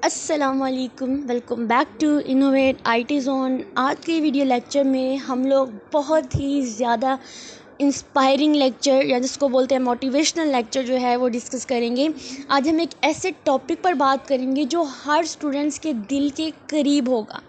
अस्सलामुअलैकुम, welcome back to innovate IT zone. आज के वीडियो लेक्चर में हम लोग बहुत ही ज़्यादा इंस्पायरिंग लेक्चर या जिसको बोलते हैं मोटिवेशनल लेक्चर जो है वो डिस्कस करेंगे। आज हम एक ऐसे टॉपिक पर बात करेंगे जो हर स्टूडेंट्स के दिल के करीब होगा।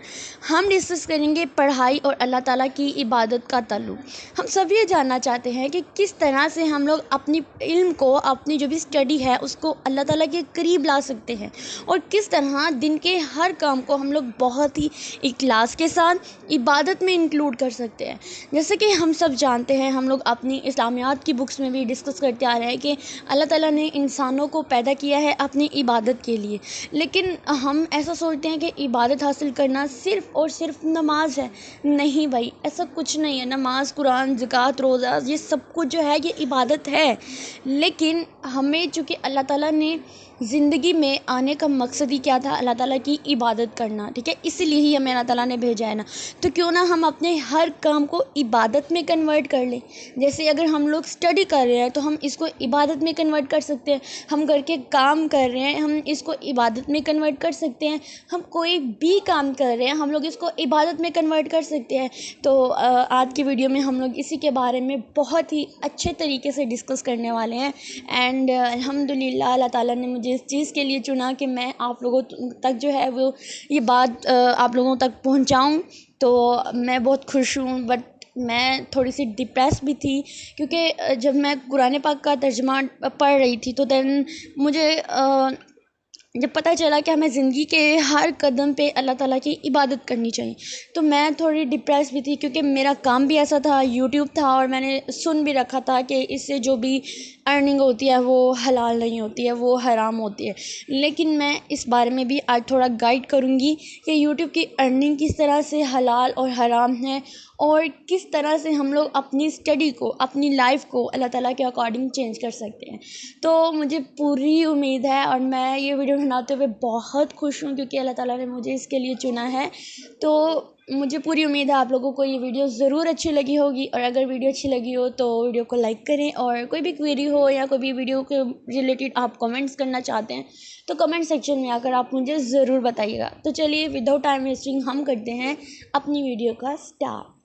हम डिस्कस करेंगे पढ़ाई और अल्लाह ताला की इबादत का ताल्लुक़। हम सब ये जानना चाहते हैं कि किस तरह से हम लोग अपनी इल्म को, अपनी जो भी स्टडी है उसको अल्लाह ताला के करीब ला सकते हैं और किस तरह दिन के हर काम को हम लोग बहुत ही इखलास के साथ इबादत में इंक्लूड कर सकते हैं। जैसे कि हम सब जानते हैं, हम लोग अपनी इस्लामियात की बुक्स में भी डिस्कस करते आ रहे हैं कि अल्लाह ताला ने इंसानों को पैदा किया है अपनी इबादत के लिए, लेकिन हम ऐसा सोचते हैं कि इबादत हासिल करना सिर्फ़ और सिर्फ नमाज है। नहीं भाई, ऐसा कुछ नहीं है। नमाज, कुरान, ज़कात, रोज़ा, ये सब कुछ जो है ये इबादत है, लेकिन हमें चूँकि अल्लाह ताला ने ज़िंदगी में आने का मकसद ही क्या था? अल्लाह ताला की इबादत करना, ठीक है? इसीलिए ही हमें अल्लाह ताला ने भेजा है ना। तो क्यों ना हम अपने हर काम को इबादत में कन्वर्ट कर लें। जैसे अगर हम लोग स्टडी कर रहे हैं तो हम इसको इबादत में कन्वर्ट कर सकते हैं। हम घर के काम कर रहे हैं, हम इसको इबादत में कन्वर्ट कर सकते हैं। हम कोई भी काम कर रहे हैं, हम लोग इसको इबादत में कन्वर्ट कर सकते हैं। तो आज की वीडियो में हम लोग इसी के बारे में बहुत ही अच्छे तरीके से डिस्कस करने वाले हैं। एंड अल्हम्दुलिल्लाह अल्लाह ताला ने मुझे इस चीज़ के लिए चुना कि मैं आप लोगों तक जो है वो ये बात आप लोगों तक पहुंचाऊं। तो मैं बहुत खुश हूँ, बट मैं थोड़ी सी डिप्रेस भी थी क्योंकि जब मैं कुरान पाक का तर्जुमा पढ़ रही थी तो देन मुझे जब पता चला कि हमें ज़िंदगी के हर कदम पे अल्लाह ताला की इबादत करनी चाहिए, तो मैं थोड़ी डिप्रेस भी थी क्योंकि मेरा काम भी ऐसा था, यूट्यूब था, और मैंने सुन भी रखा था कि इससे जो भी अर्निंग होती है वो हलाल नहीं होती है, वो हराम होती है। लेकिन मैं इस बारे में भी आज थोड़ा गाइड करूँगी कि यूट्यूब की अर्निंग किस तरह से हलाल और हराम है और किस तरह से हम लोग अपनी स्टडी को, अपनी लाइफ को अल्लाह ताला के अकॉर्डिंग चेंज कर सकते हैं। तो मुझे पूरी उम्मीद है और मैं ये वीडियो बनाते हुए बहुत खुश हूँ क्योंकि अल्लाह ताला ने मुझे इसके लिए चुना है। तो मुझे पूरी उम्मीद है आप लोगों को ये वीडियो ज़रूर अच्छी लगी होगी, और अगर वीडियो अच्छी लगी हो तो वीडियो को लाइक करें, और कोई भी क्वेरी हो या कोई भी वीडियो के रिलेटेड आप कमेंट्स करना चाहते हैं तो कमेंट सेक्शन में आकर आप मुझे ज़रूर बताइएगा। तो चलिए विदाउट टाइम वेस्टिंग हम करते हैं अपनी वीडियो का स्टार्ट।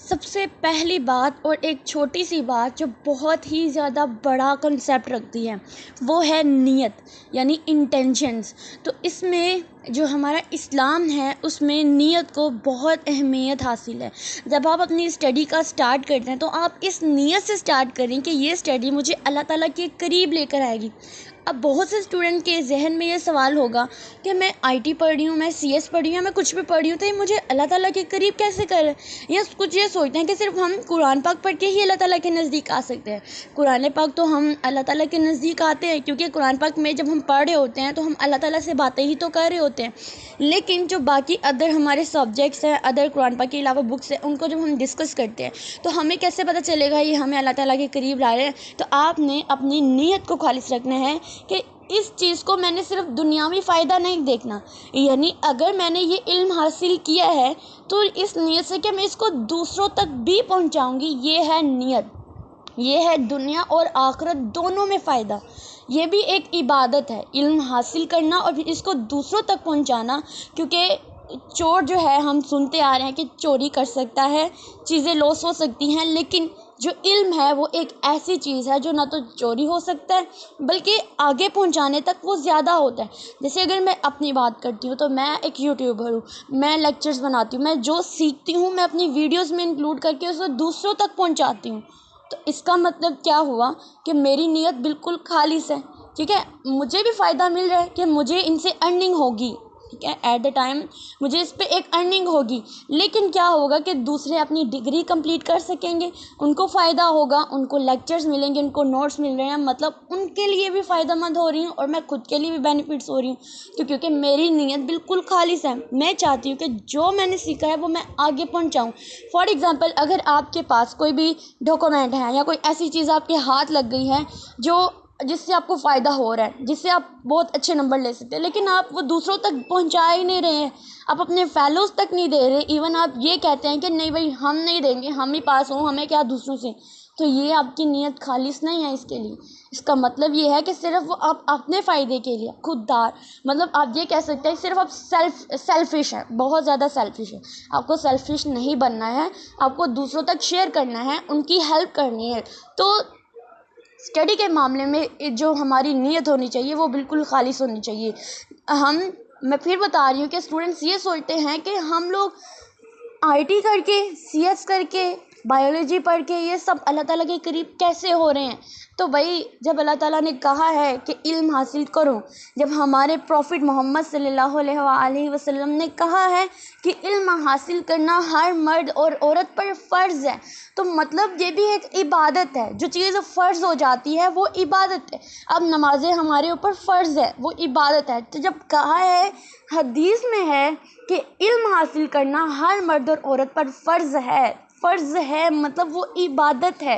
सबसे पहली बात और एक छोटी सी बात जो बहुत ही ज़्यादा बड़ा कंसेप्ट रखती है वो है नीयत, यानी इंटेंशंस। तो इसमें जो हमारा इस्लाम है उसमें नीयत को बहुत अहमियत हासिल है। जब आप अपनी स्टडी का स्टार्ट करते हैं तो आप इस नीयत से स्टार्ट करें कि ये स्टडी मुझे अल्लाह ताला के करीब लेकर आएगी। अब बहुत से स्टूडेंट के जहन में ये सवाल होगा कि मैं आईटी पढ़ रही हूँ, मैं सीएस पढ़ रही हूँ, मैं कुछ भी पढ़ रही हूँ, तो ये मुझे अल्लाह ताला के करीब कैसे कर, या कुछ ये सोचते हैं कि सिर्फ हम कुरान पाक पढ़ के ही अल्लाह ताला के नज़दीक आ सकते हैं। कुरान पाक तो हम अल्लाह ताला के नज़दीक आते हैं क्योंकि कुरान पाक में जब हम पढ़ रहे होते हैं तो हम अल्लाह ताला से बातें ही तो कर रहे होते हैं। लेकिन जो बाकी अदर हमारे सब्जेक्ट्स हैं, अदर कुरान पाक के अलावा बुक्स हैं, उनको जब हम डिस्कस करते हैं तो हमें कैसे पता चलेगा ये हमें अल्लाह ताला के करीब ला रहे हैं? तो आपने अपनी नीयत को खालिस रखना है कि इस चीज़ को मैंने सिर्फ दुनियावी फ़ायदा नहीं देखना, यानी अगर मैंने ये इल्म हासिल किया है तो इस नीयत से कि मैं इसको दूसरों तक भी पहुंचाऊंगी, ये है नीयत। ये है दुनिया और आखिरत दोनों में फ़ायदा। ये भी एक इबादत है, इल्म हासिल करना और इसको दूसरों तक पहुंचाना। क्योंकि चोर जो है, हम सुनते आ रहे हैं कि चोरी कर सकता है, चीज़ें लॉस हो सकती हैं, लेकिन जो इल्म है वो एक ऐसी चीज़ है जो ना तो चोरी हो सकता है बल्कि आगे पहुंचाने तक वो ज़्यादा होता है। जैसे अगर मैं अपनी बात करती हूँ तो मैं एक यूट्यूबर हूँ, मैं लेक्चर्स बनाती हूँ, मैं जो सीखती हूँ मैं अपनी वीडियोस में इंक्लूड करके उसको दूसरों तक पहुँचाती हूँ। तो इसका मतलब क्या हुआ कि मेरी नीयत बिल्कुल खालिस है, ठीक है? मुझे भी फ़ायदा मिल रहा है कि मुझे इनसे अर्निंग होगी, ठीक है? एट द टाइम मुझे इस पे एक अर्निंग होगी, लेकिन क्या होगा कि दूसरे अपनी डिग्री कंप्लीट कर सकेंगे, उनको फ़ायदा होगा, उनको लेक्चर्स मिलेंगे, उनको नोट्स मिल रहे हैं, मतलब उनके लिए भी फ़ायदेमंद हो रही हूँ और मैं खुद के लिए भी बेनिफिट्स हो रही हूँ। तो क्योंकि मेरी नीयत बिल्कुल खालिस है, मैं चाहती हूँ कि जो मैंने सीखा है वो मैं आगे पहुँचाऊँ। फॉर एग्ज़ाम्पल, अगर आपके पास कोई भी डॉक्यूमेंट है या कोई ऐसी चीज़ आपके हाथ लग गई है जो जिससे आपको फ़ायदा हो रहा है, जिससे आप बहुत अच्छे नंबर ले सकते हैं, लेकिन आप वो दूसरों तक पहुंचा ही नहीं रहे हैं, आप अपने फेलोज़ तक नहीं दे रहे। इवन आप ये कहते हैं कि नहीं भाई हम नहीं देंगे, हम ही पास हों, हमें क्या दूसरों से। तो ये आपकी नीयत खालिस नहीं है इसके लिए। इसका मतलब ये है कि सिर्फ वो आप अपने फ़ायदे के लिए खुददार, मतलब आप ये कह सकते हैं सिर्फ आप सेल्फिश हैं, बहुत ज़्यादा सेल्फिश है। आपको सेल्फिश नहीं बनना है, आपको दूसरों तक शेयर करना है, उनकी हेल्प करनी है। तो स्टडी के मामले में जो हमारी नीयत होनी चाहिए वो बिल्कुल खालिस होनी चाहिए। मैं फिर बता रही हूँ कि स्टूडेंट्स ये सोचते हैं कि हम लोग आईटी करके, सीएस करके, बायोलॉजी पढ़ के ये सब अल्लाह ताला के करीब कैसे हो रहे हैं। तो भाई जब अल्लाह ताला ने कहा है कि इल्म हासिल करो, जब हमारे प्रॉफिट मोहम्मद सल्लल्लाहु अलैहि वसल्लम ने कहा है कि इल्म हासिल करना हर मर्द और औरत पर फ़र्ज़ है, तो मतलब ये भी एक इबादत है। जो चीज़ फ़र्ज़ हो जाती है वो इबादत है। अब नमाज़ें हमारे ऊपर फ़र्ज़ है, वो इबादत है। तो जब कहा है, हदीस में है कि इल्म हासिल करना हर मर्द और औरत पर फ़र्ज़ है मतलब वो इबादत है।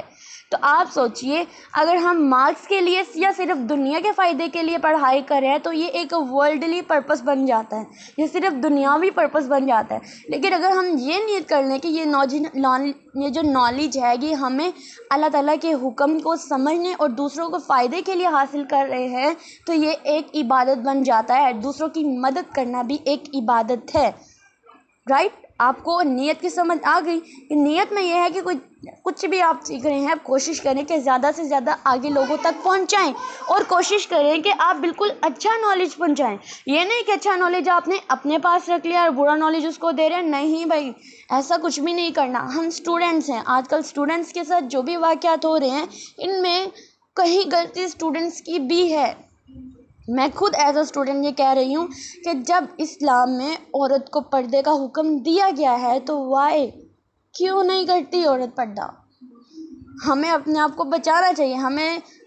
तो आप सोचिए, अगर हम मार्क्स के लिए या सिर्फ दुनिया के फ़ायदे के लिए पढ़ाई कर रहे हैं तो ये एक वर्ल्डली पर्पस बन जाता है, ये सिर्फ दुनियावी पर्पस बन जाता है। लेकिन अगर हम ये नियत कर लें कि ये जो नॉलेज है ये हमें अल्लाह ताला के हुक्म को समझने और दूसरों को फ़ायदे के लिए हासिल कर रहे हैं, तो ये एक इबादत बन जाता है। दूसरों की मदद करना भी एक इबादत है, राइट। आपको नीयत की समझ आ गई कि नीयत में यह है कि कुछ भी आप सीख रहे हैं, आप कोशिश करें कि ज़्यादा से ज़्यादा आगे लोगों तक पहुंचाएं, और कोशिश करें कि आप बिल्कुल अच्छा नॉलेज पहुंचाएं। ये नहीं कि अच्छा नॉलेज आपने अपने पास रख लिया और बुरा नॉलेज उसको दे रहे हैं। नहीं भाई, ऐसा कुछ भी नहीं करना। हम स्टूडेंट्स हैं, आजकल स्टूडेंट्स के साथ जो भी वाक़यात हो रहे हैं इनमें कहीं गलती स्टूडेंट्स की भी है। मैं खुद एज अ स्टूडेंट ये कह रही हूँ कि जब इस्लाम में औरत को पर्दे का हुक्म दिया गया है तो वाई क्यों नहीं करती औरत पर्दा। हमें अपने आप को बचाना चाहिए।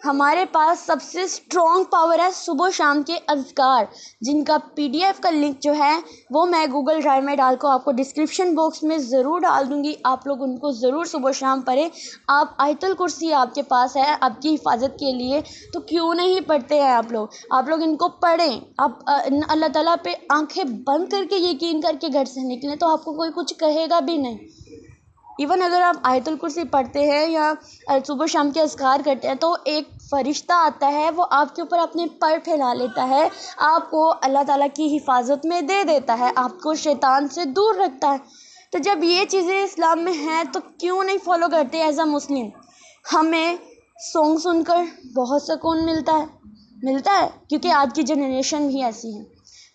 हमारे पास सबसे स्ट्रॉन्ग पावर है सुबह शाम के अज़कार, जिनका पीडीएफ का लिंक जो है वो मैं गूगल ड्राइव में डालकर आपको डिस्क्रिप्शन बॉक्स में ज़रूर डाल दूँगी। आप लोग उनको ज़रूर सुबह शाम पढ़ें। आप आयतुल कुर्सी आपके पास है आपकी हिफाजत के लिए, तो क्यों नहीं पढ़ते हैं आप लोग इनको पढ़ें। आप अल्लाह ताला पे आंखें बंद करके यकीन करके घर से निकलें तो आपको कोई कुछ कहेगा भी नहीं। इवन अगर आप आयतुल कुर्सी पढ़ते हैं या सुबह शाम के अज़कार करते हैं तो एक फ़रिश्ता आता है, वो आपके ऊपर अपने पर फैला लेता है, आपको अल्लाह ताला की हिफाजत में दे देता है, आपको शैतान से दूर रखता है। तो जब ये चीज़ें इस्लाम में हैं तो क्यों नहीं फॉलो करते एज अ मुस्लिम। हमें सॉन्ग सुनकर बहुत सुकून मिलता है क्योंकि आज की जनरेशन भी ऐसी है।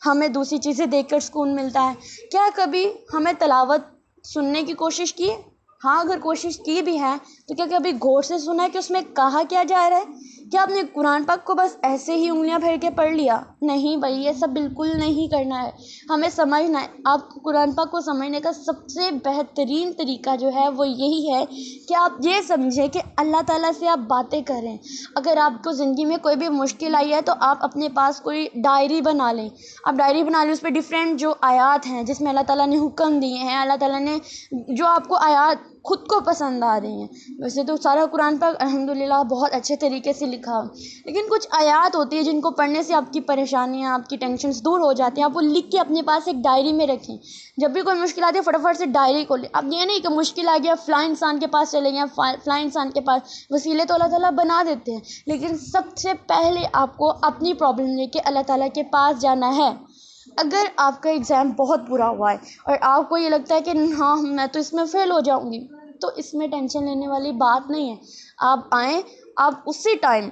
हमें दूसरी चीज़ें देखकर सुकून मिलता है। क्या कभी हमें तिलावत सुनने की कोशिश की है? हाँ, अगर कोशिश की भी है तो क्या कभी गौर से सुना है कि उसमें कहा क्या जा रहा है? क्या आपने कुरान पाक को बस ऐसे ही उंगलियां भर के पढ़ लिया? नहीं भाई, ये सब बिल्कुल नहीं करना है। हमें समझना है। आपको कुरान पाक को समझने का सबसे बेहतरीन तरीका जो है वो यही है कि आप ये समझें कि अल्लाह ताला से आप बातें करें। अगर आपको ज़िंदगी में कोई भी मुश्किल आई है तो आप अपने पास कोई डायरी बना लें। आप डायरी बना लें, उस पर डिफरेंट जो आयात हैं जिसमें अल्लाह ताला ने हुक्म दिए हैं, अल्लाह ताला ने जो आपको आयात खुद को पसंद आ रही हैं। वैसे तो सारा कुरान पाक अल्हम्दुलिल्लाह बहुत अच्छे तरीके से लिखा है, लेकिन कुछ आयात होती है जिनको पढ़ने से आपकी परेशानियाँ, आपकी टेंशन्स दूर हो जाती हैं। आप वो लिख के अपने पास एक डायरी में रखें। जब भी कोई मुश्किल आती है फटाफट से डायरी खोलें। अब ये नहीं कि मुश्किल आ गया फ़लाँ इंसान के पास चले गए, फ़लाँ इंसान के पास, वसीले तो अल्लाह ताला बना देते हैं, लेकिन सबसे पहले आपको अपनी प्रॉब्लम लेके अल्लाह ताला के पास जाना है। अगर आपका एग्ज़ाम बहुत बुरा हुआ है और आपको ये लगता है कि हाँ मैं तो इसमें फ़ेल हो जाऊँगी, तो इसमें टेंशन लेने वाली बात नहीं है। आप आएँ, आप उसी टाइम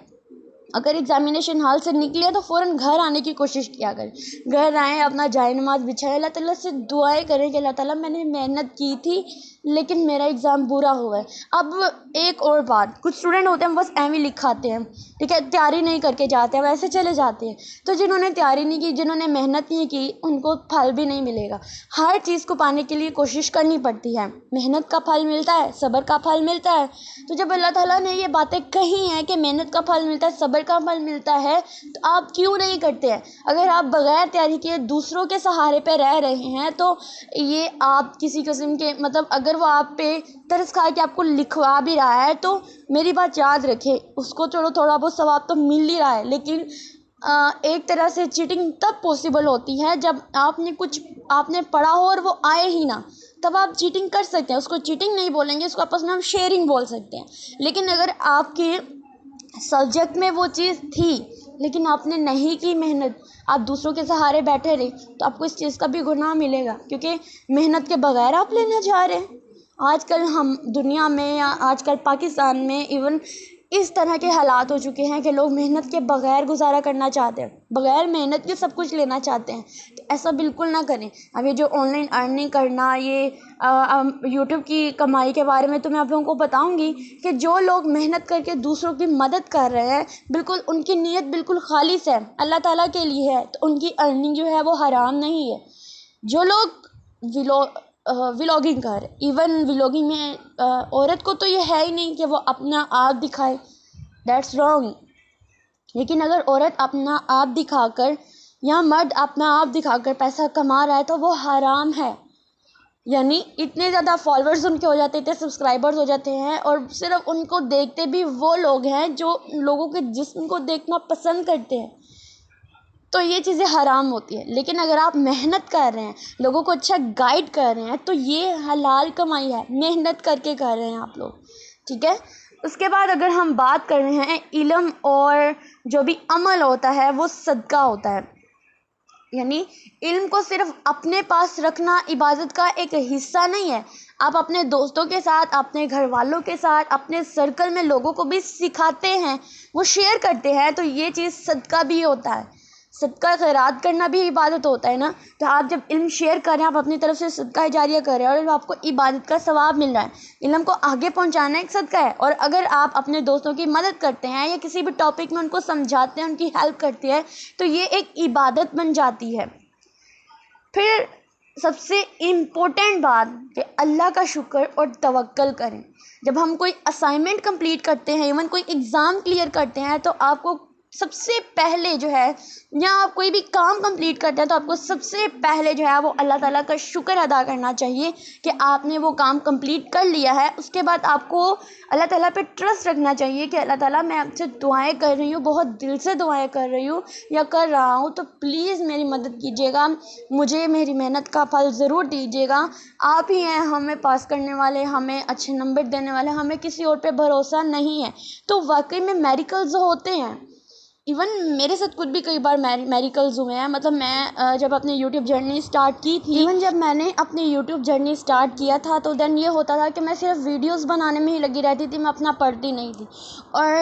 अगर एग्ज़ामिनेशन हॉल से निकले तो फ़ौरन घर आने की कोशिश किया करें। घर आएँ, अपना जाए नमाज़ बिछाएँ, अल्लाह ताला से दुआएँ करें कि अल्लाह ताला मैंने मेहनत की थी लेकिन मेरा एग्ज़ाम बुरा हुआ है। अब एक और बात, कुछ स्टूडेंट होते हैं बस ऐਵੇਂ लिखाते हैं, ठीक है, तैयारी नहीं करके जाते हैं, वैसे चले जाते हैं। तो जिन्होंने तैयारी नहीं की, जिन्होंने मेहनत नहीं की, उनको फल भी नहीं मिलेगा। हर चीज़ को पाने के लिए कोशिश करनी पड़ती है। मेहनत का फल मिलता है, सब्र का फल मिलता है। तो जब अल्लाह ताला ने ये बातें कही हैं कि मेहनत का फल मिलता है, सब्र सब्र का फल मिलता है तो आप क्यों नहीं करते हैं। अगर आप बगैर तैयारी किए दूसरों के सहारे पे रह रहे हैं तो ये आप किसी किस्म के मतलब अगर वो आप पे तरस खा के आपको लिखवा भी रहा है तो मेरी बात याद रखें, उसको चलो थोड़ा बहुत सवाब तो मिल ही रहा है, लेकिन एक तरह से चीटिंग तब पॉसिबल होती है जब आपने पढ़ा हो और वो आए ही ना, तब आप चीटिंग कर सकते हैं। उसको चीटिंग नहीं बोलेंगे, उसको आपस में हम शेयरिंग बोल सकते हैं। लेकिन अगर आपके सब्जेक्ट में वो चीज़ थी लेकिन आपने नहीं की मेहनत, आप दूसरों के सहारे बैठे रहे, तो आपको इस चीज़ का भी गुनाह मिलेगा, क्योंकि मेहनत के बगैर आप लेने जा रहे हैं। आजकल हम दुनिया में या आजकल पाकिस्तान में इवन इस तरह के हालात हो चुके हैं कि लोग मेहनत के बगैर गुजारा करना चाहते हैं, बगैर मेहनत के सब कुछ लेना चाहते हैं। तो ऐसा बिल्कुल ना करें। अब ये जो ऑनलाइन अर्निंग करना, ये यूट्यूब की कमाई के बारे में तो मैं आप लोगों को बताऊंगी कि जो लोग मेहनत करके दूसरों की मदद कर रहे हैं, बिल्कुल उनकी नीयत बिल्कुल खालिस है, अल्लाह ताला के लिए है, तो उनकी अर्निंग जो है वो हराम नहीं है। जो लोग व्लॉगिंग कर, इवन व्लॉगिंग में औरत को तो ये है ही नहीं कि वो अपना आप दिखाए, दैट्स रॉन्ग। लेकिन अगर औरत अपना आप दिखाकर या मर्द अपना आप दिखाकर पैसा कमा रहा है तो वो हराम है। यानी इतने ज़्यादा फॉलोअर्स उनके हो जाते थे, सब्सक्राइबर्स हो जाते हैं, और सिर्फ उनको देखते भी वो लोग हैं जो लोगों के जिस्म को देखना पसंद करते हैं, तो ये चीज़ें हराम होती है। लेकिन अगर आप मेहनत कर रहे हैं, लोगों को अच्छा गाइड कर रहे हैं, तो ये हलाल कमाई है, मेहनत करके कर रहे हैं आप लोग, ठीक है। उसके बाद अगर हम बात कर रहे हैं इल्म और जो भी अमल होता है वो सदका होता है। यानी इल्म को सिर्फ अपने पास रखना इबादत का एक हिस्सा नहीं है, आप अपने दोस्तों के साथ, अपने घर वालों के साथ, अपने सर्कल में लोगों को भी सिखाते हैं, वो शेयर करते हैं, तो ये चीज़ सदका भी होता है। सदका खैरात करना भी इबादत होता है ना। तो आप जब इल्म शेयर कर रहे हैं, आप अपनी तरफ से सदका जारिया कर रहे हैं और आपको इबादत का सवाब मिल रहा है। इल्म को आगे पहुंचाना एक सदका है। और अगर आप अपने दोस्तों की मदद करते हैं या किसी भी टॉपिक में उनको समझाते हैं, उनकी हेल्प करते हैं, तो ये एक इबादत बन जाती है। फिर सबसे इम्पोर्टेंट बात कि अल्लाह का शुक्र और तवक्कल करें। जब हम कोई असाइनमेंट कंप्लीट करते हैं, इवन कोई एग्ज़ाम क्लियर करते हैं, तो आपको सबसे पहले जो है, या आप कोई भी काम कंप्लीट करते हैं, तो आपको सबसे पहले जो है वो अल्लाह ताला का शुक्र अदा करना चाहिए कि आपने वो काम कंप्लीट कर लिया है। उसके बाद आपको अल्लाह ताला पे ट्रस्ट रखना चाहिए कि अल्लाह ताला मैं आपसे दुआएं कर रही हूँ, बहुत दिल से दुआएं कर रही हूँ या कर रहा हूँ, तो प्लीज़ मेरी मदद कीजिएगा, मुझे मेरी मेहनत का फल ज़रूर दीजिएगा। आप ही हैं हमें पास करने वाले, हमें अच्छे नंबर देने वाले, हमें किसी और पे भरोसा नहीं है। तो वाकई में मेरिकल्स होते हैं। इवन मेरे साथ खुद भी कई बार मेरिकल्स हुए हैं। मतलब मैं जब अपनी यूट्यूब जर्नी स्टार्ट की थी, इवन जब मैंने अपनी यूट्यूब जर्नी स्टार्ट किया था, तो देन ये होता था कि मैं सिर्फ वीडियोस बनाने में ही लगी रहती थी, मैं अपना पढ़ती नहीं थी। और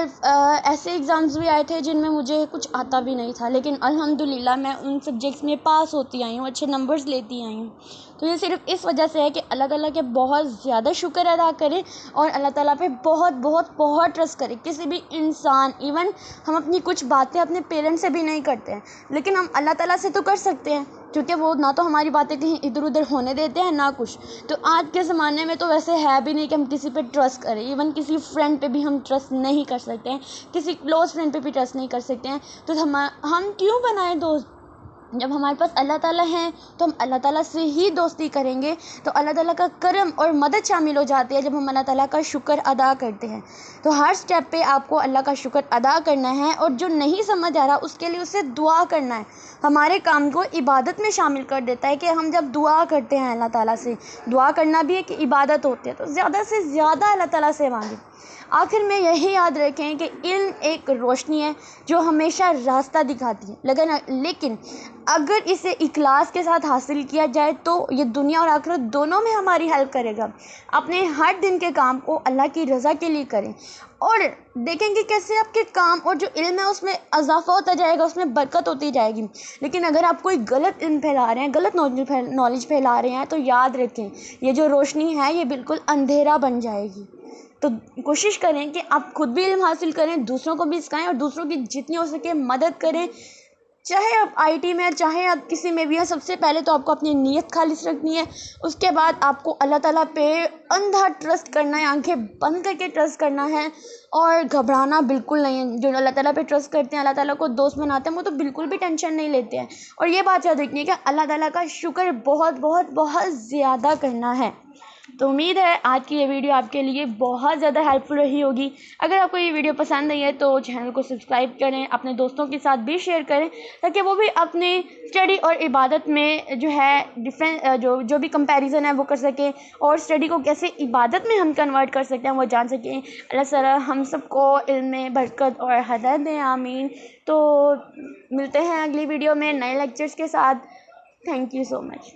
ऐसे एग्ज़ाम्स भी आए थे जिनमें मुझे कुछ आता भी नहीं था, लेकिन अल्हम्दुलिल्लाह मैं उन सब्जेक्ट्स में पास होती आई हूँ, अच्छे नंबर्स लेती आई हूँ। तो ये सिर्फ इस वजह से है कि अल्लाह ताला के बहुत ज़्यादा शुक्र अदा करें और अल्लाह ताला पे बहुत बहुत बहुत ट्रस्ट करें। किसी भी इंसान, इवन हम अपनी कुछ बातें अपने पेरेंट्स से भी नहीं करते हैं, लेकिन हम अल्लाह ताला से तो कर सकते हैं, क्योंकि वो ना तो हमारी बातें कहीं इधर उधर होने देते हैं ना कुछ। तो आज के ज़माने में तो वैसे है भी नहीं कि हम किसी पे ट्रस्ट करें। इवन किसी फ्रेंड पे भी हम ट्रस्ट नहीं कर सकते हैं, किसी क्लोज़ फ्रेंड पे भी ट्रस्ट नहीं कर सकते हैं। तो हम क्यों बनाएं दोस्त? जब हमारे पास अल्लाह ताला है तो हम अल्लाह ताला से ही दोस्ती करेंगे। तो अल्लाह ताला का करम और मदद शामिल हो जाती है जब हम अल्लाह ताला का शुक्र अदा करते हैं। तो हर स्टेप पे आपको अल्लाह का शुक्र अदा करना है, और जो नहीं समझ आ रहा उसके लिए उससे दुआ करना है। हमारे काम को इबादत में शामिल कर देता है कि हम जब दुआ करते हैं अल्लाह ताला से, दुआ करना भी एक इबादत होती है, तो ज़्यादा से ज़्यादा अल्लाह ताला से मांगें। आखिर में यही याद रखें कि इल्म एक रोशनी है जो हमेशा रास्ता दिखाती है, लेकिन अगर इसे इखलास के साथ हासिल किया जाए तो ये दुनिया और आखिरत दोनों में हमारी हेल्प करेगा। अपने हर दिन के काम को अल्लाह की रज़ा के लिए करें और देखेंगे कैसे आपके काम और जो इल्म है उसमें इजाफा होता जाएगा, उसमें बरकत होती जाएगी। लेकिन अगर आप कोई गलत इल्म फैला रहे हैं, गलत नॉलेज फैला रहे हैं, तो याद रखें ये जो रोशनी है ये बिल्कुल अंधेरा बन जाएगी। तो कोशिश करें कि आप खुद भी इल्म हासिल करें, दूसरों को भी सिखाएं और दूसरों की जितनी हो सके मदद करें। चाहे आप आईटी में, चाहे आप किसी में भी हैं, सबसे पहले तो आपको अपनी नीयत खालिस रखनी है। उसके बाद आपको अल्लाह ताला पे अंधा ट्रस्ट करना है, आंखें बंद करके ट्रस्ट करना है और घबराना बिल्कुल नहीं है। जो अल्लाह ताला पे ट्रस्ट करते हैं, अल्लाह ताला को दोस्त बनाते हैं, वो तो बिल्कुल भी टेंशन नहीं लेते हैं। और ये बात याद रखनी है कि अल्लाह ताला का शुक्र बहुत बहुत बहुत ज़्यादा करना है। तो उम्मीद है आज की ये वीडियो आपके लिए बहुत ज़्यादा हेल्पफुल रही होगी। अगर आपको ये वीडियो पसंद आई है तो चैनल को सब्सक्राइब करें, अपने दोस्तों के साथ भी शेयर करें, ताकि वो भी अपनी स्टडी और इबादत में जो है डिफरेंट जो भी कंपैरिजन है वो कर सकें, और स्टडी को कैसे इबादत में हम कन्वर्ट कर सकते हैं वो जान सकें। अल्लाह ताला हम सबको इल्म में बरकत और हिदायत दें, आमीन। तो मिलते हैं अगली वीडियो में नए लेक्चर्स के साथ। Thank you so much.